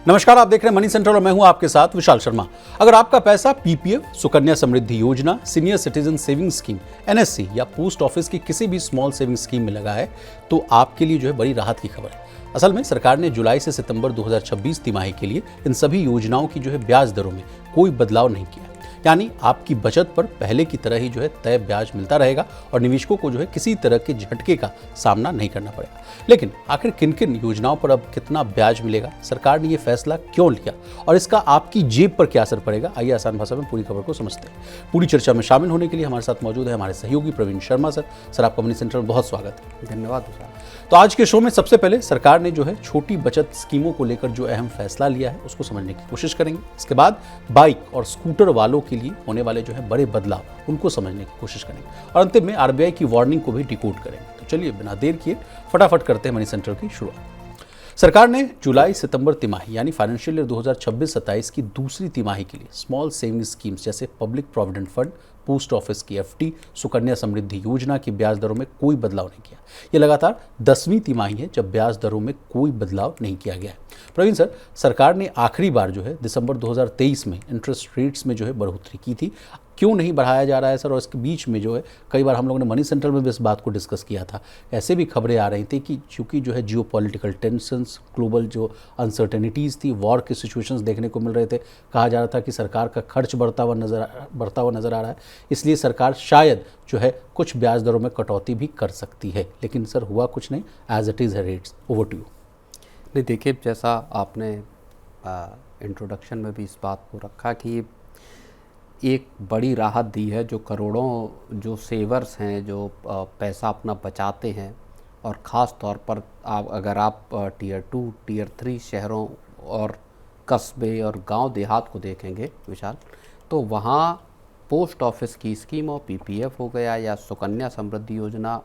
नमस्कार, आप देख रहे हैं मनी सेंट्रल और मैं हूं आपके साथ विशाल शर्मा। अगर आपका पैसा पीपीएफ, सुकन्या समृद्धि योजना, senior citizen saving scheme, NSC या पोस्ट ऑफिस की किसी भी स्मॉल सेविंग स्कीम में लगा है तो आपके लिए जो है बड़ी राहत की खबर है। असल में सरकार ने जुलाई से सितंबर 2026 तिमाही के लिए इन सभी योजनाओं की जो है ब्याज दरों में कोई बदलाव नहीं किया, यानी आपकी बचत पर पहले की तरह ही जो है तय ब्याज मिलता रहेगा और निवेशकों को जो है किसी तरह के झटके का सामना नहीं करना पड़ेगा। लेकिन आखिर किन किन योजनाओं पर अब कितना ब्याज मिलेगा, सरकार ने ये फैसला क्यों लिया और इसका आपकी जेब पर क्या असर पड़ेगा, आइए आसान भाषा में पूरी खबर को समझते हैं। पूरी चर्चा में शामिल होने के लिए हमारे साथ मौजूद है हमारे सहयोगी प्रवीण शर्मा सर। सर, आपका मनी सेंटर में बहुत स्वागत है। धन्यवाद। तो आज के शो में सबसे पहले सरकार ने जो है छोटी बचत स्कीमों को लेकर जो अहम फैसला लिया है उसको समझने की कोशिश करेंगे। इसके बाद बाइक और स्कूटर वालों के लिए होने वाले जो है बड़े बदलाव उनको समझने की कोशिश करेंगे और अंतिम में आरबीआई की वार्निंग को भी डिकोड करेंगे। तो चलिए बिना देर किए फटाफट करते हैं मनी सेंटर की शुरुआत। सरकार ने जुलाई सितंबर तिमाही यानी फाइनेंशियल ईयर 2026-27 की दूसरी तिमाही के लिए स्मॉल सेविंग स्कीम्स जैसे public provident fund, post office की एफडी, सुकन्या समृद्धि योजना की ब्याज दरों में कोई बदलाव नहीं किया। यह लगातार 10वीं तिमाही है जब ब्याज दरों में कोई बदलाव नहीं किया गया है। प्रवीण सर, सरकार ने आखिरी बार जो है दिसंबर 2023 में इंटरेस्ट रेट्स में जो है बढ़ोतरी की थी, क्यों नहीं बढ़ाया जा रहा है सर? और इसके बीच में जो है कई बार हम लोगों ने मनी सेंटर में भी इस बात को डिस्कस किया था, ऐसे भी खबरें आ रही थी कि चूंकि जो है जियो पॉलिटिकल टेंशंस, ग्लोबल जो अनसर्टेनिटीज़ थी, वॉर के सिचुएशंस देखने को मिल रहे थे, कहा जा रहा था कि सरकार का खर्च बढ़ता हुआ नज़र आ रहा है, इसलिए सरकार शायद जो है कुछ ब्याज दरों में कटौती भी कर सकती है। लेकिन सर हुआ कुछ नहीं, एज इट इज़ है रेट्स। Over to you. नहीं, देखिए, जैसा आपने इंट्रोडक्शन में भी इस बात को रखा कि एक बड़ी राहत दी है जो करोड़ों जो सेवर्स हैं, जो पैसा अपना बचाते हैं, और ख़ास तौर पर अगर आप टीयर 2, टीयर 3 शहरों और कस्बे और गांव देहात को देखेंगे विशाल, तो वहाँ पोस्ट ऑफिस की स्कीमों, पीपीएफ हो गया या सुकन्या समृद्धि योजना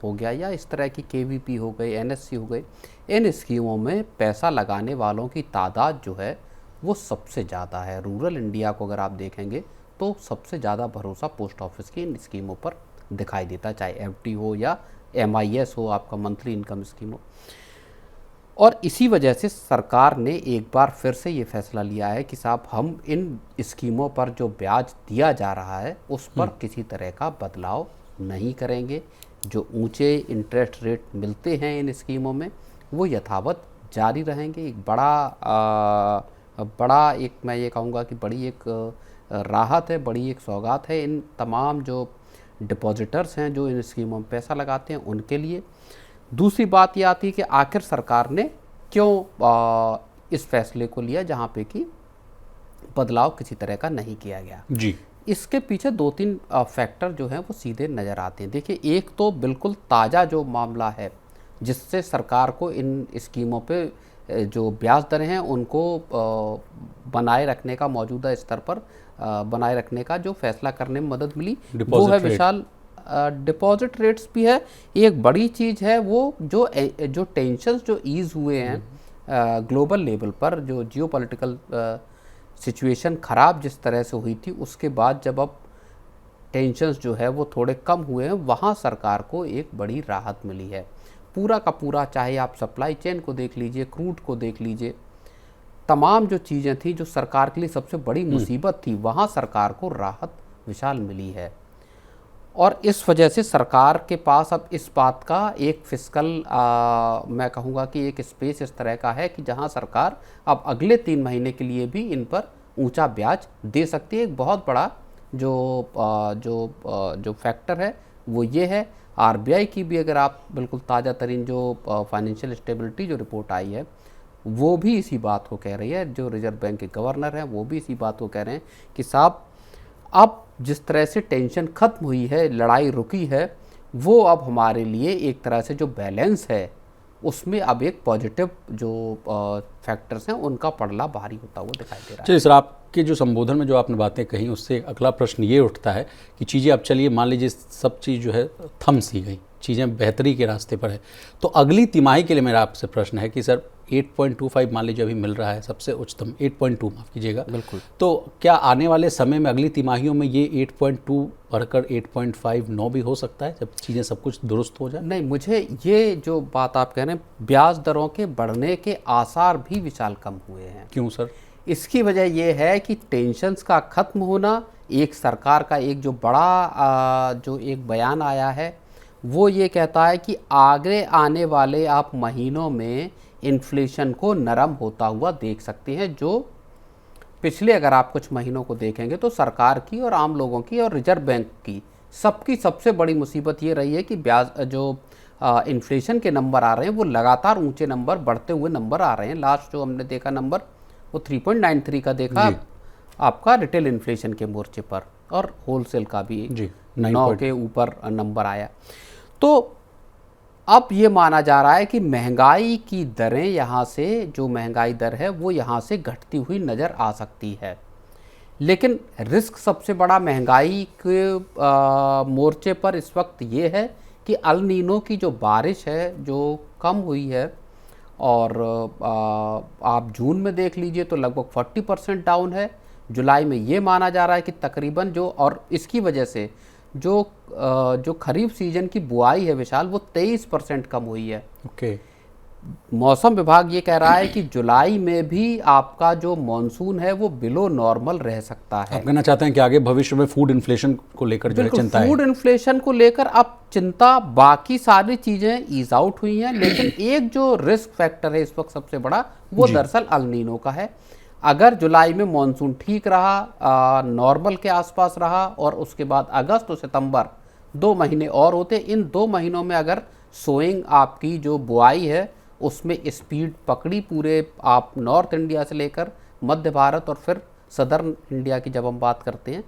हो गया या इस तरह की केवीपी हो गई, एनएससी हो गई, इन स्कीमों में पैसा लगाने वालों की तादाद जो है वो सबसे ज़्यादा है। रूरल इंडिया को अगर आप देखेंगे तो सबसे ज़्यादा भरोसा पोस्ट ऑफिस की इन स्कीमों पर दिखाई देता है, चाहे एफडी हो या एमआईएस हो, आपका मंथली इनकम स्कीम हो। और इसी वजह से सरकार ने एक बार फिर से ये फैसला लिया है कि साहब हम इन स्कीमों पर जो ब्याज दिया जा रहा है उस पर किसी तरह का बदलाव नहीं करेंगे। जो ऊंचे इंटरेस्ट रेट मिलते हैं इन स्कीमों में वो यथावत जारी रहेंगे। एक बड़ा एक मैं ये कहूँगा कि बड़ी एक राहत है, बड़ी एक सौगात है इन तमाम जो डिपॉजिटर्स हैं जो इन स्कीमों में पैसा लगाते हैं उनके लिए। दूसरी बात ये आती है कि आखिर सरकार ने क्यों इस फैसले को लिया जहाँ पे कि बदलाव किसी तरह का नहीं किया गया जी। इसके पीछे 2-3 फैक्टर जो हैं वो सीधे नज़र आते हैं। देखिए, एक तो बिल्कुल ताज़ा जो मामला है जिससे सरकार को इन स्कीमों पे जो ब्याज दरें हैं उनको बनाए रखने का, मौजूदा स्तर पर बनाए रखने का जो फैसला करने में मदद मिली वो है विशाल डिपॉजिट रेट्स भी है। एक बड़ी चीज़ है वो जो टेंशन्स जो ईज़ हुए हैं ग्लोबल लेवल पर, जो जियो पॉलिटिकल सिचुएशन ख़राब जिस तरह से हुई थी उसके बाद जब अब टेंशन्स जो है वो थोड़े कम हुए हैं, वहाँ सरकार को एक बड़ी राहत मिली है। पूरा का पूरा, चाहे आप सप्लाई चेन को देख लीजिए, क्रूड को देख लीजिए, तमाम जो चीज़ें थी जो सरकार के लिए सबसे बड़ी मुसीबत थी, वहाँ सरकार को राहत विशाल मिली है। और इस वजह से सरकार के पास अब इस बात का एक फिस्कल मैं कहूँगा कि एक स्पेस इस तरह का है कि जहाँ सरकार अब अगले 3 महीने के लिए भी इन पर ऊंचा ब्याज दे सकती है। एक बहुत बड़ा जो फैक्टर है वो ये है। आरबीआई की भी अगर आप बिल्कुल ताज़ा तरीन जो फाइनेंशियल स्टेबिलिटी जो रिपोर्ट आई है वो भी इसी बात को कह रही है। जो रिजर्व बैंक के गवर्नर हैं वो भी इसी बात को कह रहे हैं कि साहब अब जिस तरह से टेंशन खत्म हुई है, लड़ाई रुकी है, वो अब हमारे लिए एक तरह से जो बैलेंस है उसमें अब एक पॉजिटिव जो फैक्टर्स हैं उनका पड़ला भारी होता हुआ दिखाई दे रहा है। चलिए सर, आपके जो संबोधन में जो आपने बातें कही उससे अगला प्रश्न ये उठता है कि चीज़ें अब चलिए मान लीजिए सब चीज़ जो है थम सी गई, चीज़ें बेहतरी के रास्ते पर है, तो अगली तिमाही के लिए मेरा आपसे प्रश्न है कि सर 8.25 मान लीजिए अभी मिल रहा है, सबसे उच्चतम 8.2, माफ़ कीजिएगा। बिल्कुल। तो क्या आने वाले समय में अगली तिमाहियों में ये 8.2 बढ़कर 8.59 भी हो सकता है जब चीज़ें सब कुछ दुरुस्त हो जाए? नहीं, मुझे ये जो बात आप कह रहे हैं, ब्याज दरों के बढ़ने के आसार भी विशाल कम हुए हैं। क्यों सर? इसकी वजह ये है कि टेंशन्स का ख़त्म होना, एक सरकार का एक जो बड़ा जो एक बयान आया है वो ये कहता है कि आगे आने वाले आप महीनों में इन्फ्लेशन को नरम होता हुआ देख सकते हैं, जो पिछले अगर आप कुछ महीनों को देखेंगे तो सरकार की और आम लोगों की और रिजर्व बैंक की सबकी सबसे बड़ी मुसीबत ये रही है कि ब्याज जो इन्फ्लेशन के नंबर आ रहे हैं वो लगातार ऊंचे नंबर, बढ़ते हुए नंबर आ रहे हैं। लास्ट जो हमने देखा नंबर वो 3.93 का देखा आपका रिटेल इन्फ्लेशन के मोर्चे पर, और होलसेल का भी 9 के ऊपर नंबर आया। तो अब ये माना जा रहा है कि महंगाई की दरें यहाँ से, जो महंगाई दर है वो यहाँ से घटती हुई नज़र आ सकती है। लेकिन रिस्क सबसे बड़ा महंगाई के मोर्चे पर इस वक्त ये है कि अल नीनो की जो बारिश है जो कम हुई है, और आप जून में देख लीजिए तो लगभग 40% डाउन है। जुलाई में ये माना जा रहा है कि तकरीबन जो, और इसकी वजह से जो खरीफ सीजन की बुआई है विशाल, वो 23% कम हुई है। ओके। मौसम विभाग ये कह रहा है कि जुलाई में भी आपका जो मानसून है वो बिलो नॉर्मल रह सकता है। आप कहना चाहते हैं कि आगे भविष्य में फूड इन्फ्लेशन को लेकर जो है चिंता है? फूड इन्फ्लेशन को लेकर अब चिंता, बाकी सारी चीज़ें ईज आउट हुई हैं, लेकिन एक जो रिस्क फैक्टर है इस वक्त सबसे बड़ा वो दरअसल अल नीनो का है। अगर जुलाई में मानसून ठीक रहा, नॉर्मल के आसपास रहा, और उसके बाद अगस्त और सितंबर 2 महीने और होते, इन 2 महीनों में अगर सोइंग आपकी जो बुआई है उसमें स्पीड पकड़ी, पूरे आप नॉर्थ इंडिया से लेकर मध्य भारत और फिर सदर्न इंडिया की जब हम बात करते हैं,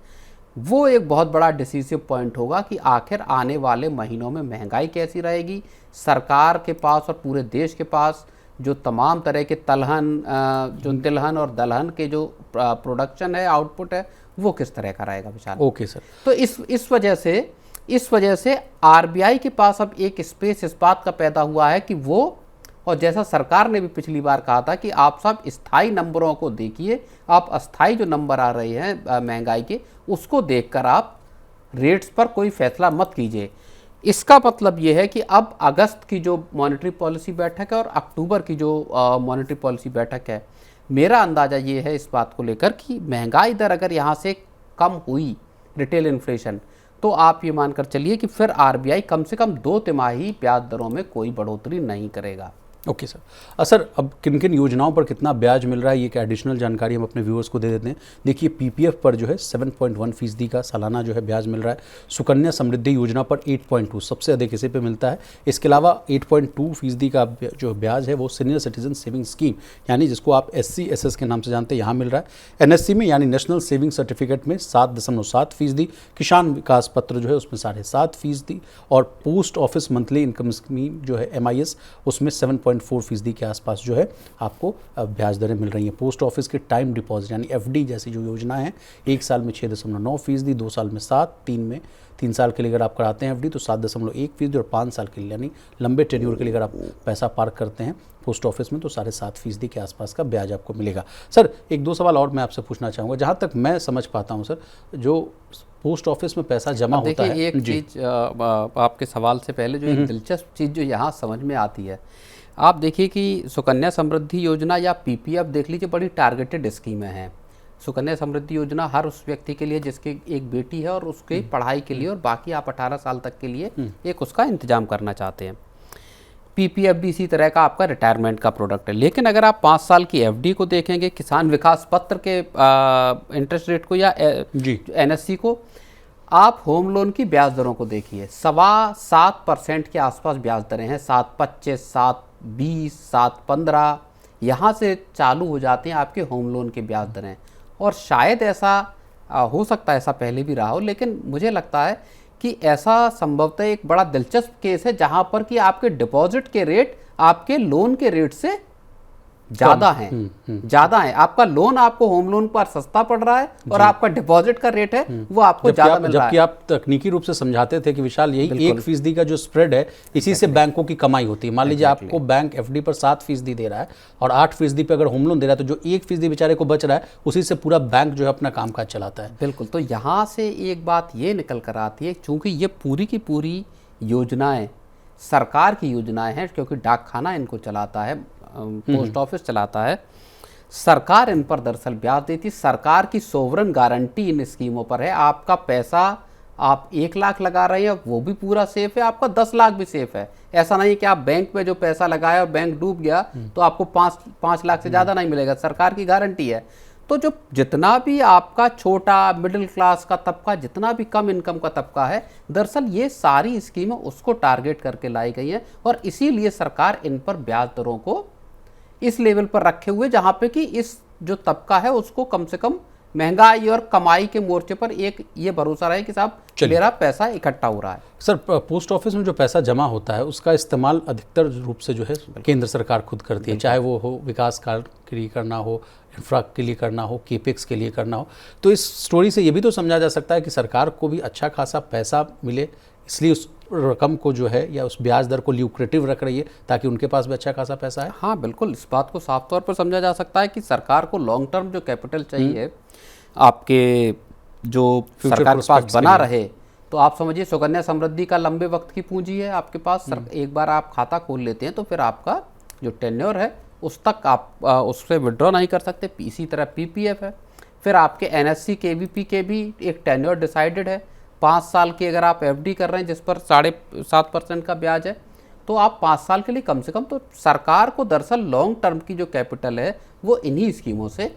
वो एक बहुत बड़ा डिसीसिव पॉइंट होगा कि आखिर आने वाले महीनों में महंगाई कैसी रहेगी। सरकार के पास और पूरे देश के पास जो तमाम तरह के तिलहन और दलहन के जो प्रोडक्शन है, आउटपुट है, वो किस तरह का रहेगा विशाल। Okay sir. तो इस वजह से आरबीआई के पास अब एक स्पेस इस बात का पैदा हुआ है कि वो, और जैसा सरकार ने भी पिछली बार कहा था कि आप सब स्थायी नंबरों को देखिए, आप अस्थायी जो नंबर आ रहे हैं महंगाई के, उसको देखकर आप रेट्स पर कोई फैसला मत कीजिए। इसका मतलब ये है कि अब अगस्त की जो मॉनेटरी पॉलिसी बैठक है और अक्टूबर की जो मॉनेटरी पॉलिसी बैठक है, मेरा अंदाज़ा ये है इस बात को लेकर कि महंगाई दर अगर यहाँ से कम हुई, रिटेल इन्फ्लेशन, तो आप ये मानकर चलिए कि फिर आरबीआई कम से कम 2 तिमाही ब्याज दरों में कोई बढ़ोतरी नहीं करेगा। Okay sir. सर, अब किन किन योजनाओं पर कितना ब्याज मिल रहा है, ये एक एडिशनल जानकारी हम अपने व्यूअर्स को दे देते हैं। देखिए, पीपीएफ पर जो है 7.1% का सालाना जो है ब्याज मिल रहा है। सुकन्या समृद्धि योजना पर 8.2, सबसे अधिक इसी पे मिलता है। इसके अलावा 8.2% का जो ब्याज है वो सीनियर सिटीजन सेविंग स्कीम, यानी जिसको आप SC/SS के नाम से जानते हैं, यहाँ मिल रहा है। NSC में यानी नेशनल सेविंग सर्टिफिकेट में 7.7%, किसान विकास पत्र जो है उसमें 7.5%, और post office monthly income scheme जो है MIS, उसमें 7.4% के आसपास जो है आपको ब्याज दरें मिल रही हैं। पोस्ट ऑफिस के टाइम डिपॉजिट यानी FD जैसी जो योजना है, 1 साल में 6.9%, 2 साल में 7%, 3 साल के लिए अगर आप कराते हैं FD तो 7.1%, और 5 साल के लिए यानी लंबे टेन्योर के लिए अगर आप पैसा पार्क करते हैं पोस्ट ऑफिस में तो 7.5% के आसपास का ब्याज आपको मिलेगा। सर, 1-2 सवाल और मैं आपसे पूछना चाहूँगा। जहाँ तक मैं समझ पाता हूँ सर, जो पोस्ट ऑफिस में पैसा जमा होता है, एक चीज़ आपके सवाल से पहले जो एक दिलचस्प चीज़ जो यहाँ समझ में आती है, आप देखिए कि सुकन्या समृद्धि योजना या PPF देख लीजिए, बड़ी टारगेटेड स्कीमें हैं। सुकन्या समृद्धि योजना हर उस व्यक्ति के लिए जिसकी एक बेटी है और उसके पढ़ाई के लिए, और बाकी आप 18 साल तक के लिए एक उसका इंतजाम करना चाहते हैं। PPF भी इसी तरह का आपका रिटायरमेंट का प्रोडक्ट है। लेकिन अगर आप 5 साल की FD को देखेंगे, किसान विकास पत्र के इंटरेस्ट रेट को, या NSC को, आप होम लोन की ब्याज दरों को देखिए, 7.25% के आसपास ब्याज दरें हैं। 7.25, 7.20, 7.15, यहाँ से चालू हो जाते हैं आपके होम लोन के ब्याज दरें। और शायद ऐसा हो सकता है, ऐसा पहले भी रहा हो, लेकिन मुझे लगता है कि ऐसा संभवतः एक बड़ा दिलचस्प केस है जहाँ पर कि आपके डिपॉजिट के रेट आपके लोन के रेट से ज़्यादा हैं, ज़्यादा हैं। आपका लोन आपको होम लोन पर सस्ता पड़ रहा है और आपका डिपॉजिट का रेट है वो आपको ज़्यादा मिल रहा है। जबकि आप तकनीकी रूप से समझाते थे कि विशाल यही 1% का जो स्प्रेड है इसी से बैंकों की कमाई होती है। मान लीजिए आपको बैंक एफडी पर 7% दे रहा है और 8% पे अगर होम लोन दे रहा है, तो जो 1% बेचारे को बच रहा है उसी से पूरा बैंक जो है अपना कामकाज चलाता है। बिल्कुल। तो यहाँ से एक बात ये निकल कर आती है, चूंकि ये पूरी की पूरी योजनाएं सरकार की योजनाएं हैं, क्योंकि डाकखाना इनको चलाता है, पोस्ट ऑफिस चलाता है, सरकार इन पर दरअसल ब्याज देती। सरकार की सोवरन गारंटी इन स्कीमों पर है। आपका पैसा आप 1 लाख लगा रहे हैं वो भी पूरा सेफ है, आपका 10 लाख भी सेफ है। ऐसा नहीं कि आप बैंक में जो पैसा लगाया और बैंक डूब गया तो आपको 5 लाख से ज़्यादा नहीं मिलेगा। सरकार की गारंटी है। तो जो जितना भी आपका छोटा मिडिल क्लास का तबका, जितना भी कम इनकम का तबका है, दरअसल ये सारी स्कीमें उसको टारगेट करके लाई गई हैं और इसीलिए सरकार इन पर ब्याज दरों को इस लेवल पर रखे हुए जहाँ पे कि इस जो तबका है उसको कम से कम महंगाई और कमाई के मोर्चे पर एक ये भरोसा रहे कि साहब मेरा पैसा इकट्ठा हो रहा है। सर, पोस्ट ऑफिस में जो पैसा जमा होता है उसका इस्तेमाल अधिकतर रूप से जो है केंद्र सरकार खुद करती है, चाहे वो हो विकास कार्य के लिए करना हो, इंफ्रा के लिए करना हो, केपेक्स के लिए करना हो। तो इस स्टोरी से ये भी तो समझा जा सकता है कि सरकार को भी अच्छा खासा पैसा मिले, इसलिए उस रकम को जो है या उस ब्याज दर को ल्यूक्रेटिव रख रही है ताकि उनके पास भी अच्छा खासा पैसा है। हाँ बिल्कुल, इस बात को साफ तौर पर समझा जा सकता है कि सरकार को लॉन्ग टर्म जो कैपिटल चाहिए आपके जो सरकार के पास बना रहे, तो आप समझिए सुकन्या समृद्धि का लंबे वक्त की पूंजी है आपके पास। एक बार आप खाता खोल लेते हैं तो फिर आपका जो टेन्योर है उस तक आप उससे विड्रॉ नहीं कर सकते। इसी तरह पीपीएफ है। फिर आपके एनएससी केवीपी के भी एक टेन्योर डिसाइडेड है। 5 साल की अगर आप एफडी कर रहे हैं जिस पर 7.5% का ब्याज है, तो आप 5 साल के लिए कम से कम, तो सरकार को दरअसल लॉन्ग टर्म की जो कैपिटल है वो इन्हीं स्कीमों से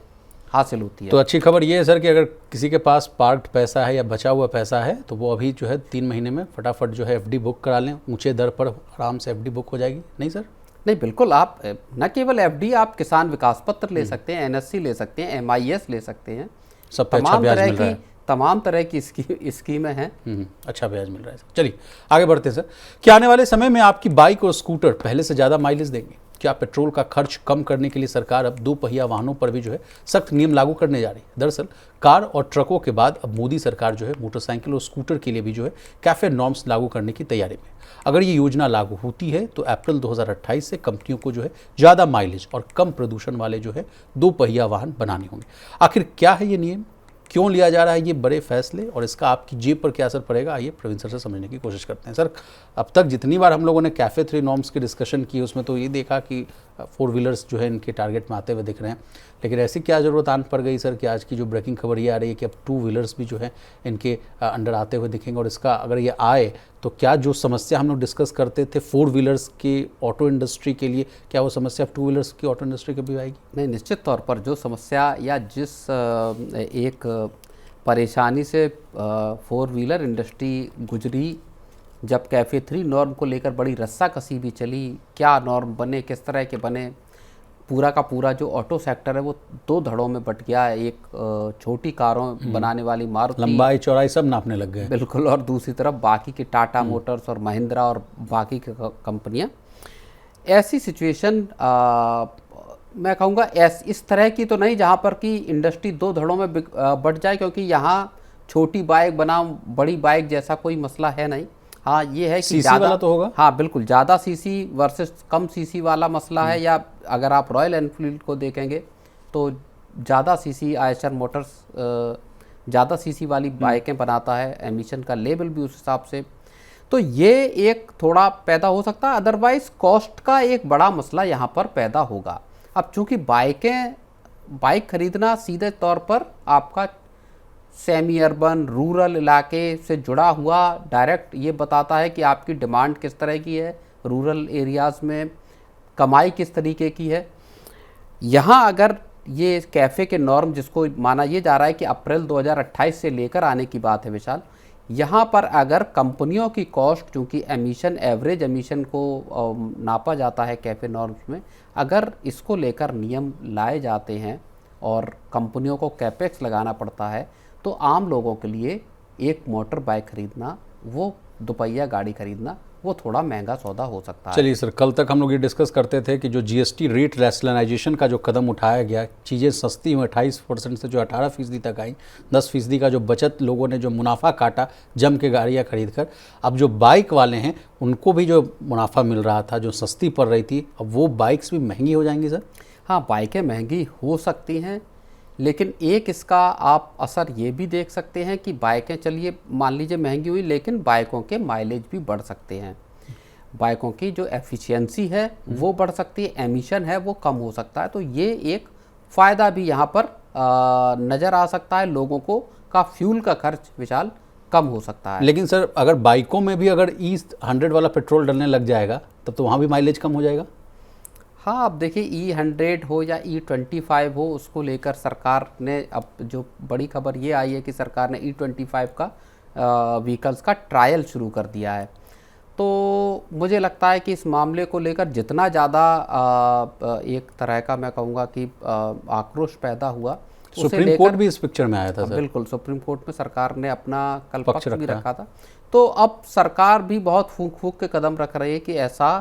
हासिल होती है। तो अच्छी खबर ये है सर कि अगर किसी के पास पार्क्ड पैसा है या बचा हुआ पैसा है तो वो अभी जो है 3 महीने में फटाफट जो है एफडी बुक करा लें, ऊंचे दर पर आराम से एफडी बुक हो जाएगी। नहीं सर? नहीं बिल्कुल, आप न केवल एफडी, आप किसान विकास पत्र ले सकते हैं, एनएससी ले सकते हैं, एमआईएस ले सकते हैं। सब पे अच्छा ब्याज मिल रहा है। तमाम तरह की स्कीमें हैं। अच्छा ब्याज मिल रहा है। चलिए आगे बढ़ते हैं सर। क्या आने वाले समय में आपकी बाइक और स्कूटर पहले से ज़्यादा माइलेज देंगे? क्या पेट्रोल का खर्च कम करने के लिए सरकार अब 2 पहिया वाहनों पर भी जो है सख्त नियम लागू करने जा रही है? दरअसल कार और ट्रकों के बाद अब मोदी सरकार जो है मोटरसाइकिल और स्कूटर के लिए भी जो है कैफे नॉर्म्स लागू करने की तैयारी में। अगर ये योजना लागू होती है तो अप्रैल 2028 से कंपनियों को जो है ज़्यादा माइलेज और कम प्रदूषण वाले जो है 2 पहिया वाहन बनाने होंगे। आखिर क्या है ये नियम, क्यों लिया जा रहा है ये बड़े फैसले और इसका आपकी जेब पर क्या असर पड़ेगा, आइए प्रवीण सर से समझने की कोशिश करते हैं। सर, अब तक जितनी बार हम लोगों ने कैफ़े 3 नॉर्म्स की डिस्कशन की उसमें तो ये देखा कि 4 व्हीलर्स जो है इनके टारगेट में आते हुए दिख रहे हैं, लेकिन ऐसी क्या ज़रूरत आन पड़ गई सर कि आज की जो ब्रेकिंग खबर ये आ रही है कि अब 2 व्हीलर्स भी जो है इनके अंडर आते हुए दिखेंगे? और इसका अगर ये आए तो क्या जो समस्या हम लोग डिस्कस करते थे 4 व्हीलर्स की ऑटो इंडस्ट्री के लिए, क्या वो समस्या 2 व्हीलर्स की ऑटो इंडस्ट्री के भी आएगी? नहीं, निश्चित तौर पर जो समस्या या जिस एक परेशानी से 4 व्हीलर इंडस्ट्री गुजरी, जब कैफ़े 3 नॉर्म को लेकर बड़ी रस्साकसी भी चली, क्या नॉर्म बने, किस तरह के बने, पूरा का पूरा जो ऑटो सेक्टर है वो 2 धड़ों में बट गया है। एक छोटी कारों बनाने वाली मारुति, लंबाई चौड़ाई सब नापने लग गए। बिल्कुल, और दूसरी तरफ बाकी की टाटा मोटर्स और महिंद्रा और बाकी की कंपनियां। ऐसी सिचुएशन मैं कहूँगा इस तरह की तो नहीं जहाँ पर कि इंडस्ट्री 2 धड़ों में बढ़ जाए, क्योंकि यहाँ छोटी बाइक बनाम बड़ी बाइक जैसा कोई मसला है नहीं। हाँ ये है कि ज़्यादा वाला तो होगा। हाँ बिल्कुल, ज़्यादा सीसी वर्सेस कम सीसी वाला मसला है। या अगर आप रॉयल एनफील्ड को देखेंगे तो ज़्यादा सीसी आयशर मोटर्स ज़्यादा सीसी वाली बाइकें बनाता है, एमिशन का लेवल भी उस हिसाब से, तो ये एक थोड़ा पैदा हो सकता है। अदरवाइज़ कॉस्ट का एक बड़ा मसला यहाँ पर पैदा होगा। अब चूँकि बाइक खरीदना सीधे तौर पर आपका सेमी अर्बन रूरल इलाके से जुड़ा हुआ डायरेक्ट ये बताता है कि आपकी डिमांड किस तरह की है, रूरल एरियाज़ में कमाई किस तरीके की है। यहाँ अगर ये कैफ़े के नॉर्म जिसको माना ये जा रहा है कि अप्रैल 2028 से लेकर आने की बात है विशाल, यहाँ पर अगर कंपनियों की कॉस्ट, चूँकि एमिशन एवरेज एमिशन को नापा जाता है कैफ़े नॉर्म्स में, अगर इसको लेकर नियम लाए जाते हैं और कंपनियों को कैपेक्स लगाना पड़ता है, तो आम लोगों के लिए एक मोटर बाइक खरीदना, वो 2 पहिया गाड़ी खरीदना वो थोड़ा महंगा सौदा हो सकता है। चलिए सर, कल तक हम लोग ये डिस्कस करते थे कि जो जीएसटी रेट रैशनलाइजेशन का जो कदम उठाया गया, चीज़ें सस्ती हुई 28% से जो 18% तक आई, 10% का जो बचत, लोगों ने जो मुनाफा काटा जम के गाड़ियाँ खरीद कर, अब जो बाइक वाले हैं उनको भी जो मुनाफा मिल रहा था, जो सस्ती पड़ रही थी, अब वो बाइक्स भी महंगी हो जाएंगी सर? हाँ, बाइकें महंगी हो सकती हैं, लेकिन एक इसका आप असर ये भी देख सकते हैं कि बाइकें चलिए मान लीजिए महंगी हुई, लेकिन बाइकों के माइलेज भी बढ़ सकते हैं, बाइकों की जो एफिशिएंसी है वो बढ़ सकती है, एमिशन है वो कम हो सकता है। तो ये एक फ़ायदा भी यहाँ पर नज़र आ सकता है लोगों को, का फ्यूल का खर्च विशाल कम हो सकता है। लेकिन सर अगर बाइकों में भी अगर E100 वाला पेट्रोल डलने लग जाएगा तब तो वहाँ भी माइलेज कम हो जाएगा? हाँ, अब देखिए E100 हो या E25 हो, उसको लेकर सरकार ने, अब जो बड़ी खबर ये आई है कि सरकार ने E25 का व्हीकल्स का ट्रायल शुरू कर दिया है। तो मुझे लगता है कि इस मामले को लेकर जितना ज़्यादा एक तरह का मैं कहूँगा कि आक्रोश पैदा हुआ, सुप्रीम कोर्ट भी इस पिक्चर में आया था सर। बिल्कुल, सुप्रीम कोर्ट में सरकार ने अपना कल पक्ष भी रखा था। तो अब सरकार भी बहुत फूंक फूंक के कदम रख रही है कि ऐसा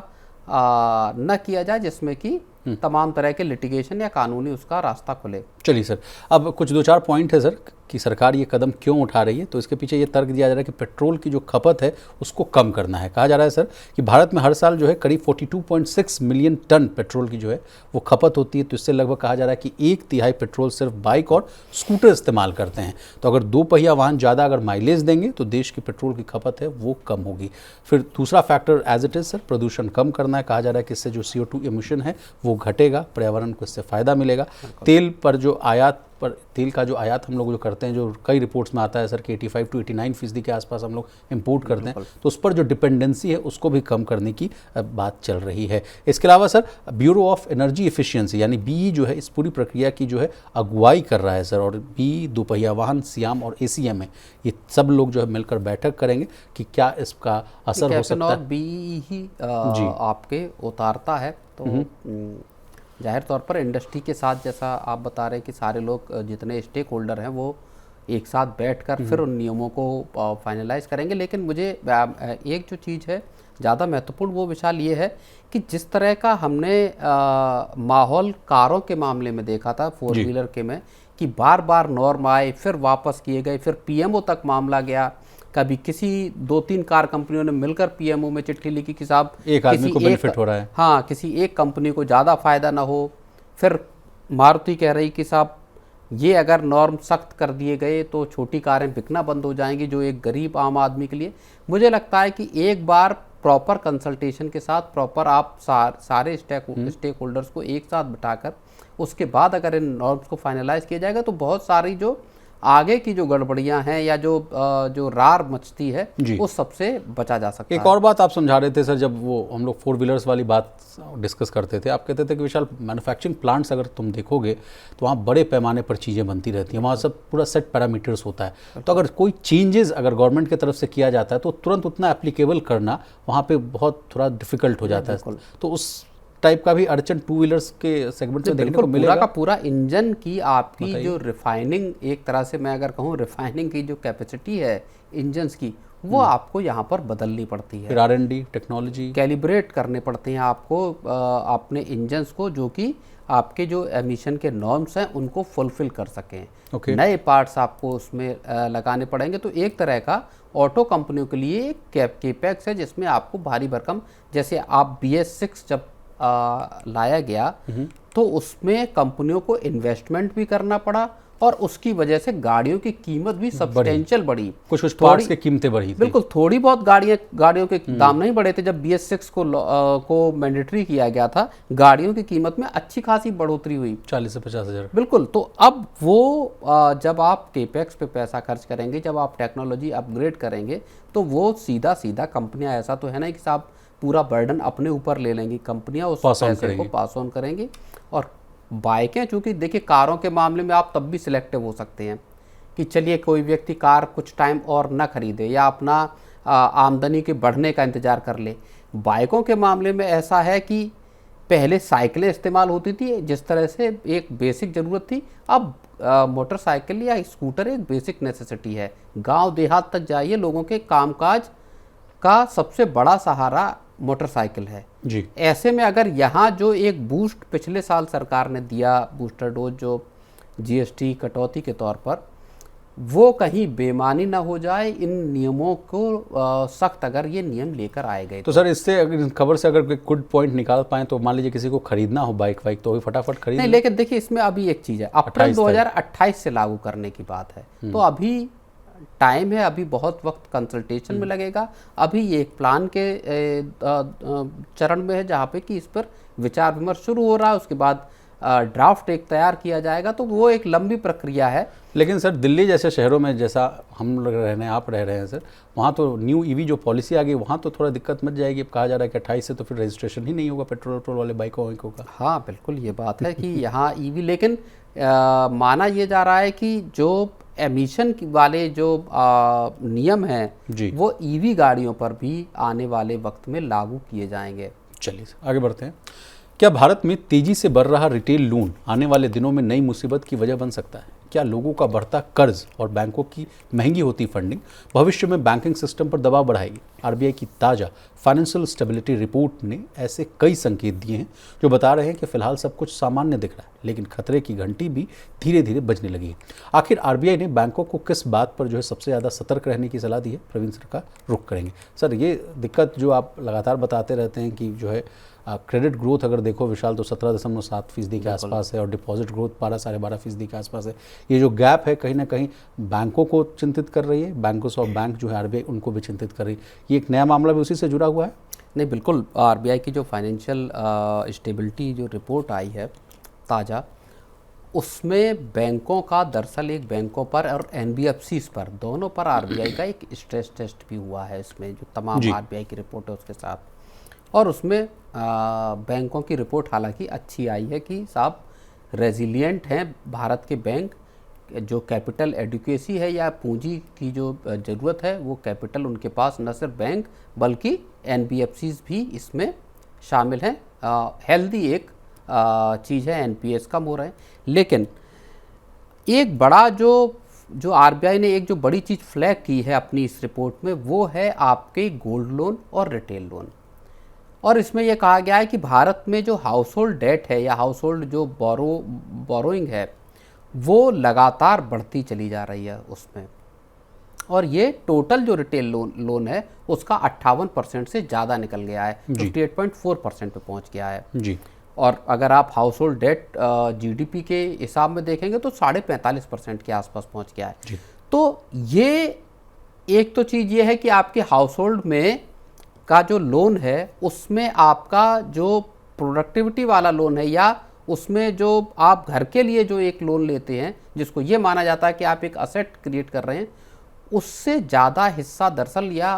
न किया जाए जिसमें कि तमाम तरह के लिटिगेशन या कानूनी उसका रास्ता खुले। चलिए सर, अब कुछ 2-4 पॉइंट है सर कि सरकार ये कदम क्यों उठा रही है। तो इसके पीछे ये तर्क दिया जा रहा है कि पेट्रोल की जो खपत है उसको कम करना है। कहा जा रहा है सर कि भारत में हर साल जो है करीब 42.6 मिलियन टन पेट्रोल की जो है वो खपत होती है। तो इससे लगभग कहा जा रहा है कि 1/3 पेट्रोल सिर्फ बाइक और स्कूटर इस्तेमाल करते हैं। तो अगर 2 पहिया वाहन ज़्यादा अगर माइलेज देंगे तो देश की पेट्रोल की खपत है वो कम होगी। फिर दूसरा factor as it is sir, प्रदूषण कम करना है। कहा जा रहा है कि इससे जो CO2 इमिशन है वो घटेगा, पर्यावरण को इससे फ़ायदा मिलेगा। तेल पर जो आयात पर तेल का जो आयात हम लोग जो करते हैं, जो कई रिपोर्ट्स में आता है सर कि 85 से 89% के आसपास हम लोग इंपोर्ट करते हैं, तो उस पर जो डिपेंडेंसी है उसको भी कम करने की बात चल रही है। इसके अलावा sir bureau of energy efficiency यानी BE जो है इस पूरी प्रक्रिया की जो है अगुवाई कर रहा है सर। और BE, दोपहिया वाहन, सियाम और ACMA ये सब लोग जो है मिलकर बैठक करेंगे कि क्या इसका असर हो सकता है। BE ही आपके उतारता है, तो जाहिर तौर पर इंडस्ट्री के साथ, जैसा आप बता रहे हैं कि सारे लोग जितने स्टेक होल्डर हैं वो एक साथ बैठकर फिर उन नियमों को फाइनलाइज करेंगे। लेकिन मुझे एक जो चीज़ है ज़्यादा महत्वपूर्ण वो विशाल ये है कि जिस तरह का हमने माहौल कारों के मामले में देखा था 4 व्हीलर के में, कि बार बार नॉर्म आए फिर वापस किए गए, फिर PMO तक मामला गया, कभी किसी 2-3 कार कंपनियों ने मिलकर PMO में चिट्ठी लिखी कि साहब एक आदमी को बेनिफिट हो रहा है, हाँ, किसी एक कंपनी को ज़्यादा फायदा ना हो। फिर मारुति कह रही कि साहब ये अगर नॉर्म सख्त कर दिए गए तो छोटी कारें बिकना बंद हो जाएंगी, जो एक गरीब आम आदमी के लिए। मुझे लगता है कि एक बार प्रॉपर कंसल्टेशन के साथ, प्रॉपर आप सारे स्टेक होल्डर्स को एक साथ बिठाकर उसके बाद अगर इन नॉर्म्स को फाइनलाइज किया जाएगा तो बहुत सारी जो आगे की जो गड़बड़ियां हैं या जो रार मचती है उस सबसे बचा जा सकता है। एक और बात आप समझा रहे थे सर, जब वो हम लोग 4 व्हीलर्स वाली बात डिस्कस करते थे, आप कहते थे कि विशाल मैन्युफैक्चरिंग प्लांट्स अगर तुम देखोगे तो वहाँ बड़े पैमाने पर चीज़ें बनती रहती हैं, वहाँ सब पूरा सेट पैरामीटर्स होता है। तो अगर कोई चेंजेस अगर गवर्नमेंट की तरफ से किया जाता है तो तुरंत उतना एप्लीकेबल करना वहाँ पे बहुत थोड़ा डिफिकल्ट हो जाता है। तो उस टाइप का भी अड़चन 2 व्हीलर्स के सेगमेंट में देखने को मिलेगा। पूरा का पूरा इंजन की आपकी जो रिफाइनिंग, एक तरह से मैं अगर कहूँ रिफाइनिंग की जो कैपेसिटी है इंजन्स की, वो आपको यहाँ पर बदलनी पड़ती है। फिर R&D टेक्नोलॉजी कैलिब्रेट करने पड़ते हैं आपको अपने इंजन्स को, जो कि आपके जो एमिशन के नॉर्म्स हैं उनको फुलफिल कर सकें। नए पार्ट्स आपको उसमें लगाने पड़ेंगे। तो एक तरह का ऑटो कंपनियों के लिए एक केपेक्स है जिसमें आपको भारी भरकम, जैसे आप BS6 जब लाया गया तो उसमें कंपनियों को इन्वेस्टमेंट भी करना पड़ा और उसकी वजह से गाड़ियों की कीमत भी सब्सटेंशियल बढ़ी। कुछ पार्ट्स की कीमतें बढ़ी। बिल्कुल, थोड़ी बहुत गाड़ियों के दाम नहीं बढ़े थे। जब BS6 को मैंडेटरी किया गया था, गाड़ियों की कीमत में अच्छी खासी बढ़ोतरी हुई, 40 से 50 हज़ार। बिल्कुल। तो अब वो जब आप केपेक्स पे पैसा खर्च करेंगे, जब आप टेक्नोलॉजी अपग्रेड करेंगे, तो वो सीधा सीधा कंपनियां, ऐसा तो है ना कि साहब पूरा बर्डन अपने ऊपर ले लेंगी, कंपनियां उस पैसे को पास ऑन करेंगी। और बाइकें, चूंकि देखिए कारों के मामले में आप तब भी सिलेक्टिव हो सकते हैं कि चलिए कोई व्यक्ति कार कुछ टाइम और ना खरीदे या अपना आमदनी के बढ़ने का इंतजार कर ले। बाइकों के मामले में ऐसा है कि पहले साइकिलें इस्तेमाल होती थी जिस तरह से एक बेसिक ज़रूरत थी, अब मोटरसाइकिल या स्कूटर एक बेसिक नेसेसिटी है। गांव देहात तक जाइए, लोगों के कामकाज का सबसे बड़ा सहारा मोटरसाइकिल है जी। ऐसे में अगर यहाँ जो एक बूस्ट पिछले साल सरकार ने दिया, बूस्टर डोज जो जीएसटी कटौती के तौर पर, वो कहीं बेमानी ना हो जाए, इन नियमों को सख्त अगर ये नियम लेकर आए गए तो सर इससे अगर इस खबर से अगर गुड पॉइंट निकाल पाएँ तो मान लीजिए किसी को खरीदना हो बाइक वाइक तो भी फटाफट खरीद नहीं, ले। लेकिन देखिए इसमें अभी एक चीज़ है, अप्रैल 2028 से लागू करने की बात है, तो अभी टाइम है, अभी बहुत वक्त कंसल्टेशन में लगेगा। अभी ये एक प्लान के चरण में है जहाँ पे कि इस पर विचार विमर्श शुरू हो रहा है, उसके बाद ड्राफ्ट एक तैयार किया जाएगा, तो वो एक लंबी प्रक्रिया है। लेकिन सर दिल्ली जैसे शहरों में जैसा हम लोग रह रहे हैं, आप रह रहे हैं सर, वहाँ तो न्यू ईवी जो पॉलिसी आ गई वहाँ तो थोड़ा दिक्कत मच जाएगी। अब कहा जा रहा है कि 28 से तो फिर रजिस्ट्रेशन ही नहीं होगा पेट्रोल वाले बाइकों वाइकों का। हाँ बिल्कुल, ये बात है कि यहाँ ईवी, लेकिन माना ये जा रहा है कि जो एमिशन वाले जो नियम हैं वो ईवी गाड़ियों पर भी आने वाले वक्त में लागू किए जाएंगे। चलिए आगे बढ़ते हैं। क्या भारत में तेजी से बढ़ रहा रिटेल लोन आने वाले दिनों में नई मुसीबत की वजह बन सकता है? क्या लोगों का बढ़ता कर्ज और बैंकों की महंगी होती फंडिंग भविष्य में बैंकिंग सिस्टम पर दबाव बढ़ाएगी? आरबीआई की ताज़ा फाइनेंशियल स्टेबिलिटी रिपोर्ट ने ऐसे कई संकेत दिए हैं जो बता रहे हैं कि फिलहाल सब कुछ सामान्य दिख रहा है, लेकिन खतरे की घंटी भी धीरे धीरे बजने लगी है। आखिर आरबीआई ने बैंकों को किस बात पर जो है सबसे ज़्यादा सतर्क रहने की सलाह दी है? प्रवीण सर का रुख करेंगे। सर ये दिक्कत जो आप लगातार बताते रहते हैं कि जो है क्रेडिट ग्रोथ अगर देखो विशाल तो 17.7% के आसपास है और डिपॉजिट ग्रोथ 12-12.5% के आसपास है। ये जो गैप है कहीं ना कहीं बैंकों को चिंतित कर रही है, बैंकों ऑफ बैंक जो है आरबीआई उनको भी चिंतित कर रही है। ये एक नया मामला भी उसी से जुड़ा हुआ है? नहीं बिल्कुल, आरबीआई की जो फाइनेंशियल स्टेबिलिटी जो रिपोर्ट आई है ताज़ा, उसमें बैंकों का दरअसल एक बैंकों पर और एनबीएफसीज पर दोनों पर आरबीआई का एक स्ट्रेस टेस्ट भी हुआ है। इसमें जो तमाम आरबीआई की रिपोर्ट है उसके साथ, और उसमें बैंकों की रिपोर्ट हालांकि अच्छी आई है कि साहब रेजिलिएंट हैं भारत के बैंक, जो कैपिटल एडुकेसी है या पूंजी की जो ज़रूरत है वो कैपिटल उनके पास न सिर्फ बैंक बल्कि एनबीएफसीज भी इसमें शामिल हैं। हेल्दी एक चीज़ है, एनपीएस कम हो रहे हैं। लेकिन एक बड़ा जो आरबीआई ने एक जो बड़ी चीज़ फ्लैग की है अपनी इस रिपोर्ट में, वो है आपके गोल्ड लोन और रिटेल लोन। और इसमें यह कहा गया है कि भारत में जो हाउस होल्ड डेट है या हाउस होल्ड जो बोरोइंग है वो लगातार बढ़ती चली जा रही है उसमें, और ये टोटल जो रिटेल लोन है उसका 58% से ज़्यादा निकल गया है, 58.4% पे पहुंच गया है जी। और अगर आप हाउस होल्ड डेट जीडीपी के हिसाब में देखेंगे तो 45.5% के आसपास पहुंच गया है। तो ये एक तो चीज़ ये है कि आपके हाउस होल्ड में का जो लोन है उसमें आपका जो प्रोडक्टिविटी वाला लोन है या उसमें जो आप घर के लिए जो एक लोन लेते हैं जिसको ये माना जाता है कि आप एक असेट क्रिएट कर रहे हैं, उससे ज़्यादा हिस्सा दरअसल या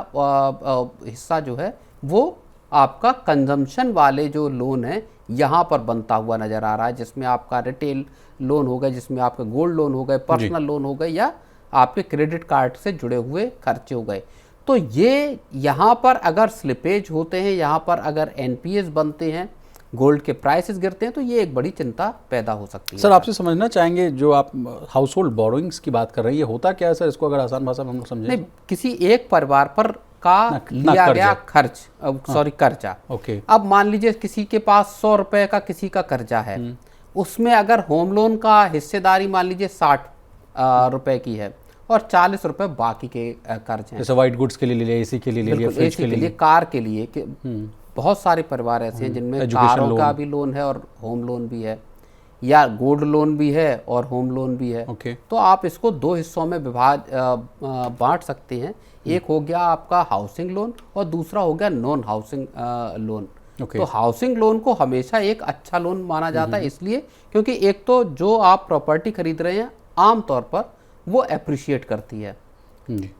हिस्सा जो है वो आपका कंजम्पशन वाले जो लोन है यहाँ पर बनता हुआ नज़र आ रहा है, जिसमें आपका रिटेल लोन हो गए, जिसमें आपके गोल्ड लोन हो गए, पर्सनल लोन हो गए या आपके क्रेडिट कार्ड से जुड़े हुए खर्चे हो गए। तो ये यहाँ पर अगर स्लिपेज होते हैं, यहाँ पर अगर एनपीएस बनते हैं, गोल्ड के प्राइसेस गिरते हैं, तो ये एक बड़ी चिंता पैदा हो सकती है। सर आपसे समझना चाहेंगे जो आप हाउस होल्ड बोरोइंग्स की बात कर रहे हैं, ये होता क्या है सर? इसको अगर आसान भाषा में हम लोग समझें। नहीं, किसी एक परिवार पर का लिया गया खर्च, सॉरी कर्जा। ओके। अब मान लीजिए किसी के पास 100 रुपए का किसी का कर्जा है, उसमें अगर होम लोन का हिस्सेदारी मान लीजिए 60 रुपए की है और 40 रुपए बाकी के कर्ज हैं, जैसे वाइट गुड्स के लिए ले लिया, एसी के लिए ले लिया, फ्रिज के लिए, कार के लिए, बहुत सारे परिवार ऐसे हैं जिनमें कारों का भी लोन है और होम लोन भी है या गोल्ड लोन भी है और होम लोन भी है। तो आप इसको दो हिस्सों में बांट सकते हैं। एक हो गया आपका हाउसिंग लोन और दूसरा हो गया नॉन हाउसिंग लोन। तो हाउसिंग लोन को हमेशा एक अच्छा लोन माना जाता है, इसलिए क्योंकि एक तो जो आप प्रॉपर्टी खरीद रहे हैं आमतौर पर वो अप्रिशिएट करती है,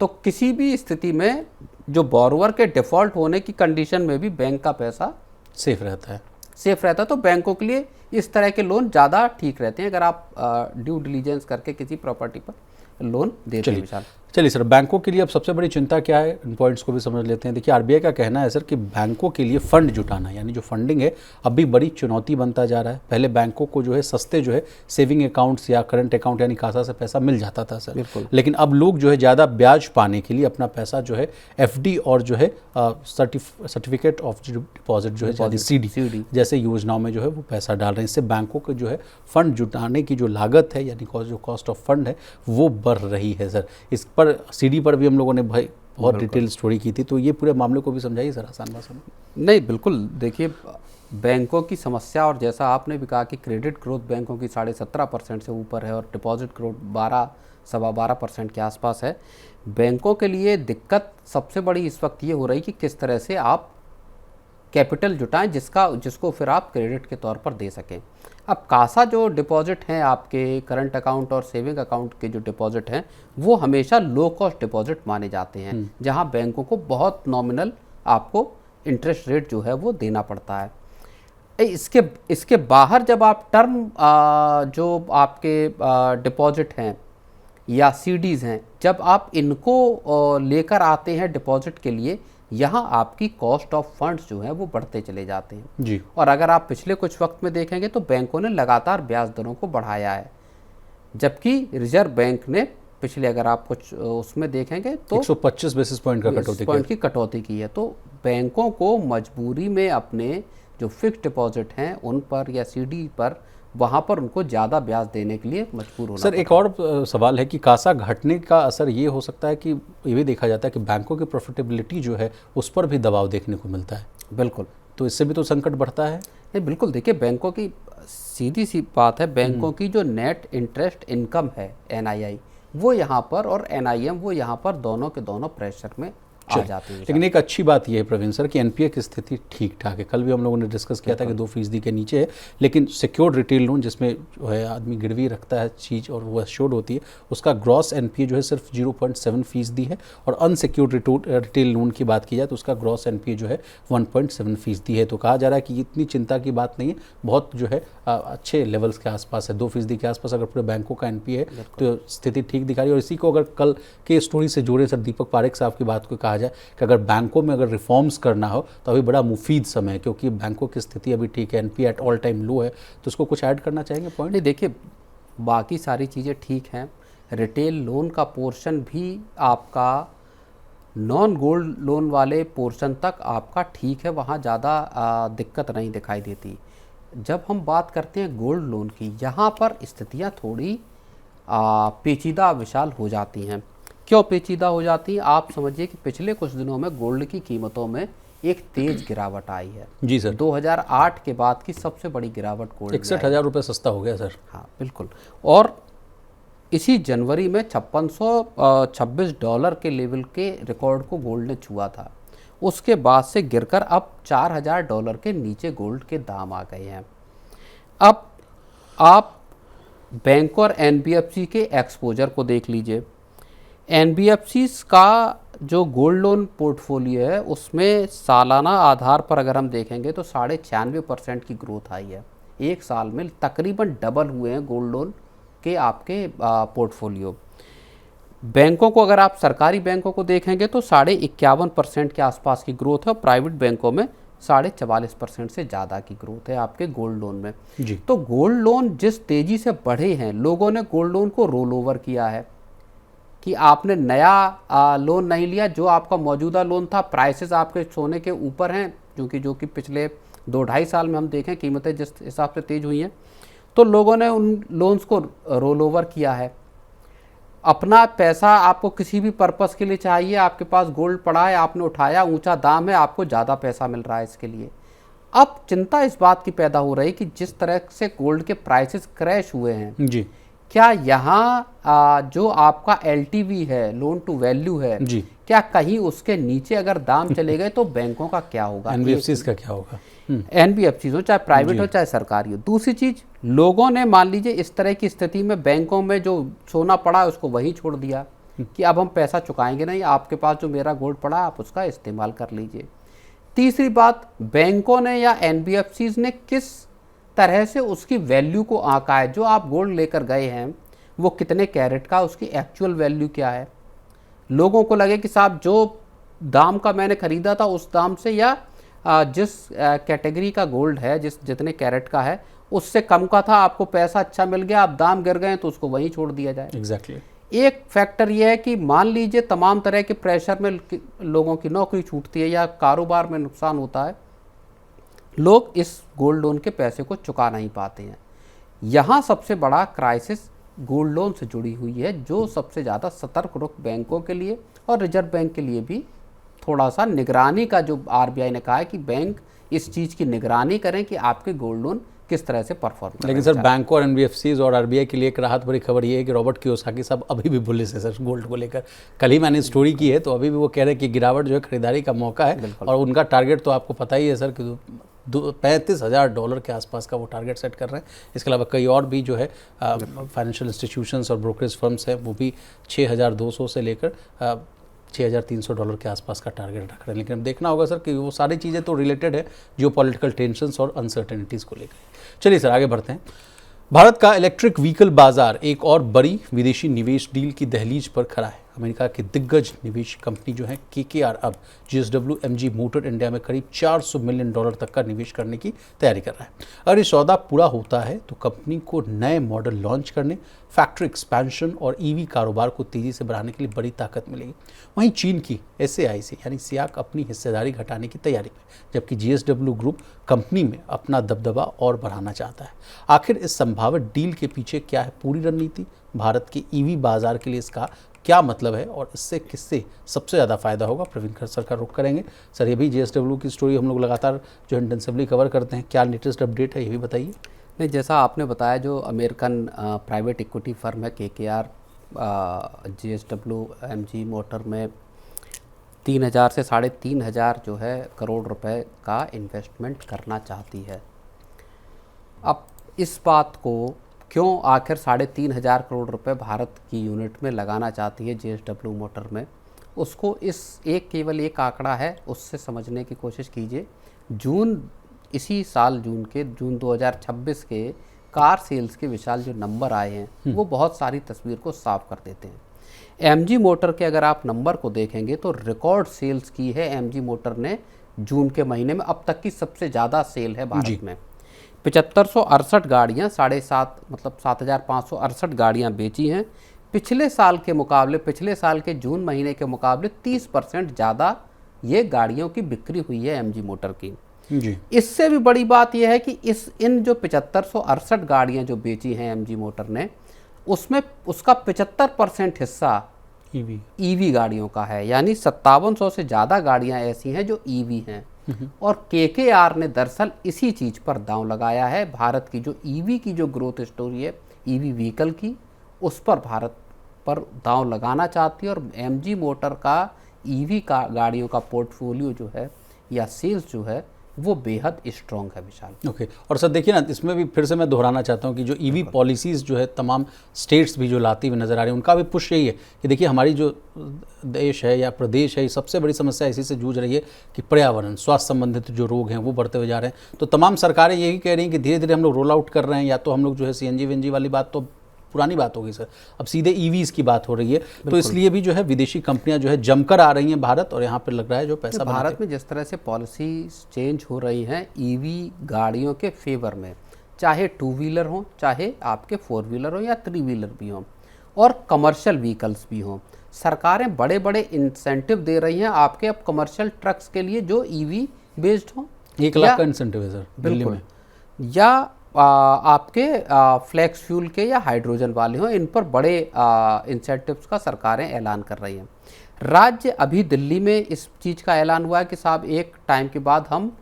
तो किसी भी स्थिति में जो बोरोवर के डिफॉल्ट होने की कंडीशन में भी बैंक का पैसा सेफ रहता है। तो बैंकों के लिए इस तरह के लोन ज़्यादा ठीक रहते हैं अगर आप ड्यू डिलीजेंस करके किसी प्रॉपर्टी पर लोन देते हैं। चलिए सर, बैंकों के लिए अब सबसे बड़ी चिंता क्या है, इन पॉइंट्स को भी समझ लेते हैं। देखिए आरबीआई का कहना है सर कि बैंकों के लिए फंड जुटाना, यानी जो फंडिंग है, अब भी बड़ी चुनौती बनता जा रहा है। पहले बैंकों को जो है सस्ते जो है सेविंग अकाउंट्स या करंट अकाउंट यानी खाता से पैसा मिल जाता था सर, लेकिन अब लोग जो है ज़्यादा ब्याज पाने के लिए अपना पैसा जो है एफडी और जो है सर्टिफिकेट ऑफ डिपॉजिट जो है सीडी जैसे योजनाओं में जो है वो पैसा डाल रहे हैं। इससे बैंकों को जो है फंड जुटाने की जो लागत है यानी जो कॉस्ट ऑफ फंड है वो बढ़ रही है सर। इस पर सीडी पर भी हम लोगों ने भाई बहुत डिटेल स्टोरी की थी, तो ये पूरे मामले को भी समझाइए सर आसान भाषा में। नहीं, बिल्कुल, देखिए बैंकों की समस्या, और जैसा आपने भी कहा कि क्रेडिट ग्रोथ बैंकों की 17.5% से ऊपर है और डिपॉजिट ग्रोथ 12-12.25% के आसपास है। बैंकों के लिए दिक्कत सबसे बड़ी इस वक्त ये हो रही कि किस तरह से आप कैपिटल जुटाएं जिसको फिर आप क्रेडिट के तौर पर दे सकें। अब कासा जो डिपॉजिट हैं आपके करंट अकाउंट और सेविंग अकाउंट के जो डिपॉजिट हैं वो हमेशा लो कॉस्ट डिपॉजिट माने जाते हैं, जहां बैंकों को बहुत नॉमिनल आपको इंटरेस्ट रेट जो है वो देना पड़ता है। इसके बाहर जब आप टर्म जो आपके डिपॉजिट हैं या सीडीज़ हैं, जब आप इनको लेकर आते हैं डिपॉजिट के लिए, यहाँ आपकी कॉस्ट ऑफ फंड्स जो है वो बढ़ते चले जाते हैं जी। और अगर आप पिछले कुछ वक्त में देखेंगे तो बैंकों ने लगातार ब्याज दरों को बढ़ाया है, जबकि रिजर्व बैंक ने पिछले, अगर आप कुछ उसमें देखेंगे तो 125 बेसिस पॉइंट की कटौती की है। तो बैंकों को मजबूरी में अपने जो फिक्स डिपॉजिट हैं उन पर या सीडी पर, वहाँ पर उनको ज़्यादा ब्याज देने के लिए मजबूर होना। सर एक और सवाल है कि कासा घटने का असर ये हो सकता है कि ये भी देखा जाता है कि बैंकों की प्रॉफिटेबिलिटी जो है उस पर भी दबाव देखने को मिलता है। बिल्कुल, तो इससे भी तो संकट बढ़ता है। नहीं, बिल्कुल, देखिए बैंकों की सीधी सी बात है, बैंकों की जो नेट इंटरेस्ट इनकम है एनआईआई वो यहाँ पर, और एनआईएम वो यहाँ पर, दोनों के दोनों प्रेशर में आ जाते हैं। लेकिन एक अच्छी बात यह है प्रवीण सर कि एनपीए की स्थिति ठीक ठाक है। कल भी हम लोगों ने डिस्कस किया था कि 2% के नीचे है, लेकिन सिक्योर्ड रिटेल लोन जिसमें जो है आदमी गिरवी रखता है चीज़ और वो एश्योर्ड होती है, उसका ग्रॉस एनपीए जो है सिर्फ 0.7% है, और अनसिक्योर्ड रिटेल लोन की बात की जाए तो उसका ग्रॉस एनपीए जो है 1.7% है। तो कहा जा रहा है कि इतनी चिंता की बात नहीं है, बहुत जो है अच्छे लेवल्स के आसपास है। 2% के आसपास अगर पूरे बैंकों का एनपीए है तो स्थिति ठीक दिखा रही है। और इसी को अगर कल के स्टोरी से जोड़े सर दीपक पारेख साहब की बात को कहा जाए कि अगर बैंकों में अगर रिफॉर्म्स करना हो तो अभी बड़ा मुफीद समय है, क्योंकि बैंकों की स्थिति अभी ठीक है, एनपीए एट ऑल टाइम लो है। तो उसको कुछ ऐड करना चाहेंगे पॉइंट? नहीं, देखिए बाकी सारी चीज़ें ठीक हैं, रिटेल लोन का पोर्शन भी आपका नॉन गोल्ड लोन वाले पोर्शन तक आपका ठीक है, वहाँ ज़्यादा दिक्कत नहीं दिखाई देती। जब हम बात करते हैं गोल्ड लोन की, यहाँ पर स्थितियाँ थोड़ी पेचीदा विशाल हो जाती हैं। क्यों पेचीदा हो जाती है? आप समझिए कि पिछले कुछ दिनों में गोल्ड की कीमतों में एक तेज गिरावट आई है। जी सर, 2008 के बाद की सबसे बड़ी गिरावट गोल्ड 61,000 रुपये सस्ता हो गया सर। हाँ बिल्कुल, और इसी जनवरी में $5626 के लेवल के रिकॉर्ड को गोल्ड ने छुआ था। उसके बाद से गिरकर अब $4000 के नीचे गोल्ड के दाम आ गए हैं। अब आप बैंक और एनबीएफसी के एक्सपोजर को देख लीजिए। एनबीएफसी का जो गोल्ड लोन पोर्टफोलियो है उसमें सालाना आधार पर अगर हम देखेंगे तो 96% की ग्रोथ आई है। एक साल में तकरीबन डबल हुए हैं गोल्ड लोन के आपके पोर्टफोलियो। बैंकों को अगर आप सरकारी बैंकों को देखेंगे तो 51% के आसपास की ग्रोथ है, और प्राइवेट बैंकों में 44.5% से ज़्यादा की ग्रोथ है आपके गोल्ड लोन में जी। तो गोल्ड लोन जिस तेज़ी से बढ़े हैं, लोगों ने गोल्ड लोन को रोल ओवर किया है कि आपने नया लोन नहीं लिया, जो आपका मौजूदा लोन था, प्राइसेस आपके सोने के ऊपर हैं, क्योंकि जो कि पिछले 2-2.5 साल में हम देखें कीमतें जिस हिसाब से तेज़ हुई हैं, तो लोगों ने उन लोन्स को रोल ओवर किया है। अपना पैसा आपको किसी भी पर्पस के लिए चाहिए, आपके पास गोल्ड पड़ा है, आपने उठाया, ऊंचा दाम है, आपको ज़्यादा पैसा मिल रहा है इसके लिए। अब चिंता इस बात की पैदा हो रही कि जिस तरह से गोल्ड के प्राइसेस क्रैश हुए हैं जी, क्या यहाँ जो आपका LTV है, लोन टू वैल्यू है जी, क्या कहीं उसके नीचे अगर दाम चले गए तो बैंकों का क्या होगा, एनबीएफसीज का क्या होगा? एनबीएफसीज हो चाहे प्राइवेट हो चाहे सरकारी हो। दूसरी चीज़, लोगों ने मान लीजिए इस तरह की स्थिति में बैंकों में जो सोना पड़ा है उसको वहीं छोड़ दिया कि अब हम पैसा चुकाएंगे नहीं, आपके पास जो मेरा गोल्ड पड़ा आप उसका इस्तेमाल कर लीजिए। तीसरी बात, बैंकों ने या एनबीएफसीज ने किस तरह से उसकी वैल्यू को आंका है। जो आप गोल्ड लेकर गए हैं वो कितने कैरेट का, उसकी एक्चुअल वैल्यू क्या है, लोगों को लगे कि साहब जो दाम का मैंने खरीदा था उस दाम से या जिस कैटेगरी का गोल्ड है, जितने कैरेट का है उससे कम का था, आपको पैसा अच्छा मिल गया, अब दाम गिर गए तो उसको वहीं छोड़ दिया जाए। एग्जैक्टली। एक फैक्टर ये है कि मान लीजिए तमाम तरह के प्रेशर में लोगों की नौकरी छूटती है या कारोबार में नुकसान होता है, लोग इस गोल्ड लोन के पैसे को चुका नहीं पाते हैं। यहाँ सबसे बड़ा क्राइसिस गोल्ड लोन से जुड़ी हुई है, जो सबसे ज़्यादा सतर्क रुख बैंकों के लिए और रिजर्व बैंक के लिए भी थोड़ा सा निगरानी का, जो आरबीआई ने कहा है कि बैंक इस चीज़ की निगरानी करें कि आपके गोल्ड लोन किस तरह से परफॉर्म कर। लेकिन सर बैंकों और एनबीएफसीज और आरबीआई के लिए एक राहत भरी खबर ये है कि रॉबर्ट कियोसाकी साहब अभी भी बुलिश है सर गोल्ड को लेकर। कल ही मैंने स्टोरी की है तो अभी भी वो कह रहे हैं कि गिरावट जो है खरीदारी का मौका है, और उनका टारगेट तो आपको पता ही है सर कि $35,000 के आसपास का वो टारगेट सेट कर रहे हैं। इसके अलावा कई और भी जो है फाइनेंशियल इंस्टीट्यूशंस और ब्रोकरेज फर्म्स हैं, वो भी 6,200 से लेकर $6,300 के आसपास का टारगेट रख रहे हैं। लेकिन अब देखना होगा सर कि वो सारी चीज़ें तो रिलेटेड है जियो पॉलिटिकल टेंशंस और अनसर्टेनिटीज़ को लेकर। चलिए सर आगे बढ़ते हैं। भारत का इलेक्ट्रिक व्हीकल बाजार एक और बड़ी विदेशी निवेश डील की दहलीज पर खड़ा है। अमेरिका की दिग्गज निवेश कंपनी जो है KKR अब JSW MG मोटर इंडिया में करीब $400 मिलियन तक का निवेश करने की तैयारी कर रहा है। अगर ये सौदा पूरा होता है तो कंपनी को नए मॉडल लॉन्च करने, फैक्ट्री एक्सपेंशन और EV कारोबार को तेजी से बढ़ाने के लिए बड़ी ताकत मिलेगी। वहीं चीन की SAIC यानी सियाक अपनी हिस्सेदारी घटाने की तैयारी में, जबकि JSW ग्रुप कंपनी में अपना दबदबा और बढ़ाना चाहता है। आखिर इस संभावित डील के पीछे क्या है पूरी रणनीति, भारत के EV बाजार के लिए इसका क्या मतलब है और इससे किससे सबसे ज़्यादा फायदा होगा, प्रवीण खर सर का रुख करेंगे। सर ये भी JSW की स्टोरी हम लोग लगातार जो इंटेंसिवली कवर करते हैं, क्या लेटेस्ट अपडेट है ये भी बताइए। नहीं, जैसा आपने बताया, जो अमेरिकन प्राइवेट इक्विटी फर्म है KKR JSW MG मोटर में 3,000 से 3,500 जो है करोड़ रुपए का इन्वेस्टमेंट करना चाहती है। अब इस बात को क्यों आखिर 3,500 करोड़ रुपए भारत की यूनिट में लगाना चाहती है JSW मोटर में, उसको केवल एक आंकड़ा है उससे समझने की कोशिश कीजिए। इसी साल जून 2026 के कार सेल्स के विशाल जो नंबर आए हैं वो बहुत सारी तस्वीर को साफ कर देते हैं। MG मोटर के अगर आप नंबर को देखेंगे तो रिकॉर्ड सेल्स की है MG मोटर ने जून के महीने में, अब तक की सबसे ज़्यादा सेल है भारत में। 7,568 गाड़ियाँ, 7,568 गाड़ियाँ बेची हैं। पिछले साल के जून महीने के मुकाबले 30% ज़्यादा ये गाड़ियों की बिक्री हुई है MG मोटर की जी। इससे भी बड़ी बात यह है कि इन जो 7,568 गाड़ियाँ जो बेची हैं MG मोटर ने, उसमें उसका 75% हिस्सा EV गाड़ियों का है, यानी 5700 से ज़्यादा गाड़ियाँ ऐसी हैं जो EV हैं। और KKR ने दरअसल इसी चीज़ पर दांव लगाया है। भारत की जो EV की जो ग्रोथ स्टोरी है EV व्हीकल की, उस पर भारत पर दांव लगाना चाहती है। और MG मोटर का EV का गाड़ियों का पोर्टफोलियो जो है या सेल्स जो है वो बेहद स्ट्रॉन्ग है विशाल। ओके और सर देखिए ना, इसमें भी फिर से मैं दोहराना चाहता हूँ कि जो EV पॉलिसीज़ जो है तमाम स्टेट्स भी जो लाती हुई नज़र आ रही है, उनका भी पुश यही है कि देखिए हमारी जो देश है या प्रदेश है, सबसे बड़ी समस्या इसी से जूझ रही है कि पर्यावरण, स्वास्थ्य संबंधित जो रोग हैं वो बढ़ते हुए जा रहे हैं। तो तमाम सरकारें यही कह रही हैं कि धीरे धीरे हम लोग रोल आउट कर रहे हैं, या तो हम लोग जो है CNG VNG वाली बात तो पुरानी बात होगी सर, अब सीधे EVs की बात हो रही है। तो इसलिए भी जो है विदेशी कंपनियां जो है जमकर आ रही हैं भारत, और यहाँ पर लग रहा है जो पैसा भारत में जिस तरह से पॉलिसी चेंज हो रही हैं EV गाड़ियों के फेवर में, चाहे 2 व्हीलर हो, चाहे आपके 4 व्हीलर हो या 3 व्हीलर भी हों, और कमर्शियल व्हीकल्स भी हों, सरकारें बड़े बड़े इंसेंटिव दे रही हैं आपके अब कमर्शियल ट्रक्स के लिए जो EV बेस्ड हों। 1 लाख का इंसेंटिव है सर दिल्ली में, या आपके फ्लैक्स फ्यूल के या हाइड्रोजन वाले हों, इन पर बड़े इंसेंटिव्स का सरकारें ऐलान कर रही हैं। राज्य अभी दिल्ली में इस चीज़ का ऐलान हुआ है कि साहब एक टाइम के बाद हम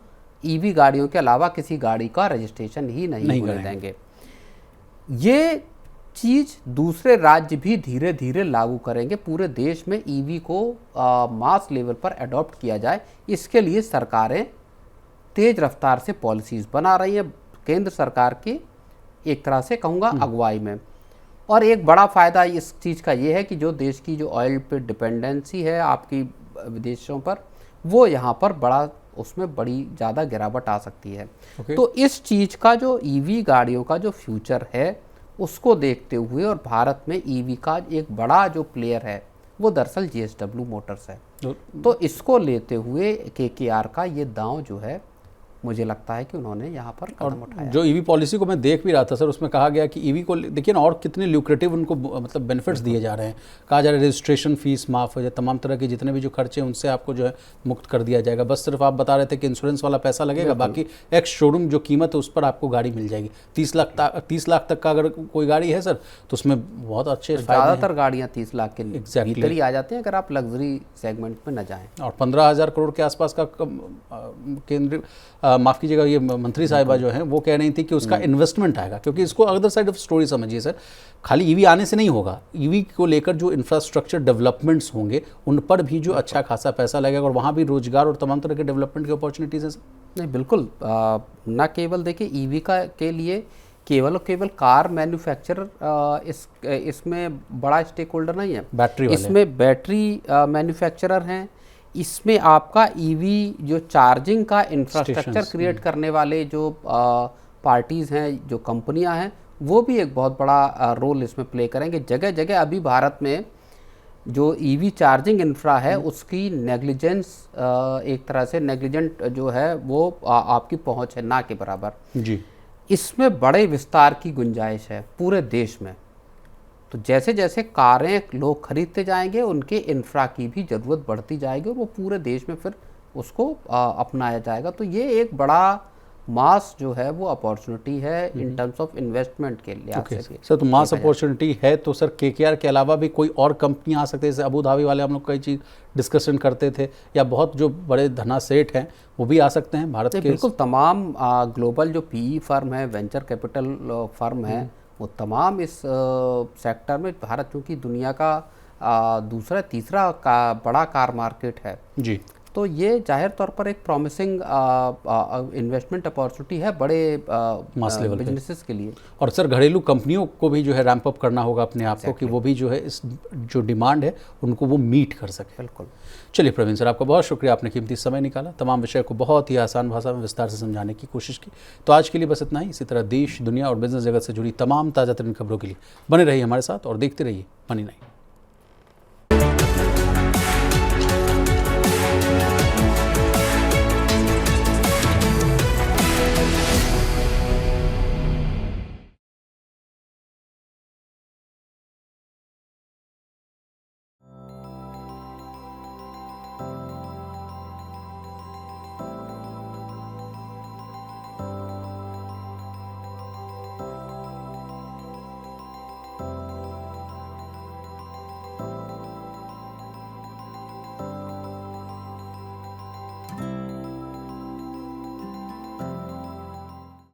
EV गाड़ियों के अलावा किसी गाड़ी का रजिस्ट्रेशन ही नहीं होने देंगे। ये चीज़ दूसरे राज्य भी धीरे धीरे लागू करेंगे। पूरे देश में EV को मास लेवल पर अडॉप्ट किया जाए, इसके लिए सरकारें तेज़ रफ्तार से पॉलिसीज़ बना रही हैं केंद्र सरकार की, एक तरह से कहूँगा अगुवाई में। और एक बड़ा फ़ायदा इस चीज़ का ये है कि जो देश की जो ऑयल पे डिपेंडेंसी है आपकी विदेशों पर, वो यहाँ पर उसमें बड़ी ज़्यादा गिरावट आ सकती है। तो इस चीज़ का जो EV गाड़ियों का जो फ्यूचर है उसको देखते हुए, और भारत में EV का एक बड़ा जो प्लेयर है वो दरअसल JSW मोटर्स है। तो तो इसको लेते हुए KKR का ये दांव जो है, मुझे लगता है कि उन्होंने यहाँ पर कदम उठाया। जो ईवी पॉलिसी को मैं देख भी रहा था सर, उसमें कहा गया कि ईवी को देखिए ना, और कितने ल्यूक्रेटिव उनको मतलब बेनिफिट्स दिए जा रहे हैं। कहा जा रहा है रजिस्ट्रेशन फीस माफ़ हो जाए, तमाम तरह के जितने भी जो खर्चे हैं उनसे आपको जो है मुक्त कर दिया जाएगा। बस सिर्फ आप बता रहे थे कि इंश्योरेंस वाला पैसा लगेगा, बाकी एक्स शोरूम जो कीमत है उस पर आपको गाड़ी मिल जाएगी। 30 लाख तक का अगर कोई गाड़ी है सर, तो उसमें बहुत अच्छे ज़्यादातर गाड़ियाँ 30 लाख के Exactly. भीतर ही आ जाती हैं अगर आप लग्जरी सेगमेंट में न जाएं। और 15,000 करोड़ के आसपास का केंद्रीय माफ़ कीजिएगा, ये मंत्री साहिबा जो हैं वो कह रही थी कि उसका इन्वेस्टमेंट आएगा। क्योंकि इसको अदर साइड ऑफ स्टोरी समझिए सर, खाली ईवी आने से नहीं होगा, ईवी को लेकर जो इंफ्रास्ट्रक्चर डेवलपमेंट्स होंगे उन पर भी जो अच्छा खासा पैसा लगेगा, और वहाँ भी रोजगार और तमाम तरह के डेवलपमेंट की अपॉर्चुनिटीज़ हैं सर। नहीं, बिल्कुल। न केवल देखिए ईवी का के लिए केवल और केवल कार मैन्युफैक्चरर इसमें बड़ा स्टेक होल्डर नहीं है, बैटरी वाले, इसमें बैटरी मैन्युफैक्चरर हैं, इसमें आपका ईवी जो चार्जिंग का इंफ्रास्ट्रक्चर क्रिएट करने वाले जो पार्टीज़ हैं, जो कंपनियां हैं, वो भी एक बहुत बड़ा रोल इसमें प्ले करेंगे। जगह जगह अभी भारत में जो ईवी चार्जिंग इंफ्रा है उसकी नेग्लिजेंस, एक तरह से नेग्लिजेंट जो है वो आपकी पहुंच है ना के बराबर जी। इसमें बड़े विस्तार की गुंजाइश है पूरे देश में। तो जैसे जैसे कारें लोग खरीदते जाएंगे उनके इंफ्रा की भी ज़रूरत बढ़ती जाएगी और वो पूरे देश में फिर उसको अपनाया जाएगा। तो ये एक बड़ा मास जो है वो अपॉर्चुनिटी है इन टर्म्स ऑफ इन्वेस्टमेंट के लिहाज से भी। सर, तो मास अपॉर्चुनिटी है तो सर KKR के अलावा भी कोई और कंपनियां आ सकती है, जैसे अबू धाबी वाले हम लोग कई चीज़ डिस्कशन करते थे, या बहुत जो बड़े धना सेठ हैं वो भी आ सकते हैं भारत के? बिल्कुल, तमाम ग्लोबल जो PE फर्म है, वेंचर कैपिटल फर्म है, वो तमाम इस सेक्टर में, भारत चूँकि दुनिया का दूसरा तीसरा बड़ा कार मार्केट है जी, तो ये जाहिर तौर पर एक प्रॉमिसिंग इन्वेस्टमेंट अपॉर्चुनिटी है बड़े मास लेवल बिजनेसेस के लिए। और सर घरेलू कंपनियों को भी जो है रैंप अप करना होगा अपने आप को, कि वो भी जो है इस जो डिमांड है उनको वो मीट कर सके। बिल्कुल। चलिए प्रवीण सर, आपका बहुत शुक्रिया, आपने कीमती समय निकाला, तमाम विषय को बहुत ही आसान भाषा में विस्तार से समझाने की कोशिश की। तो आज के लिए बस इतना ही। इसी तरह देश, दुनिया और बिजनेस जगत से जुड़ी तमाम ताज़ा तरीन खबरों के लिए बने रहिए हमारे साथ और देखते रहिए मनी9।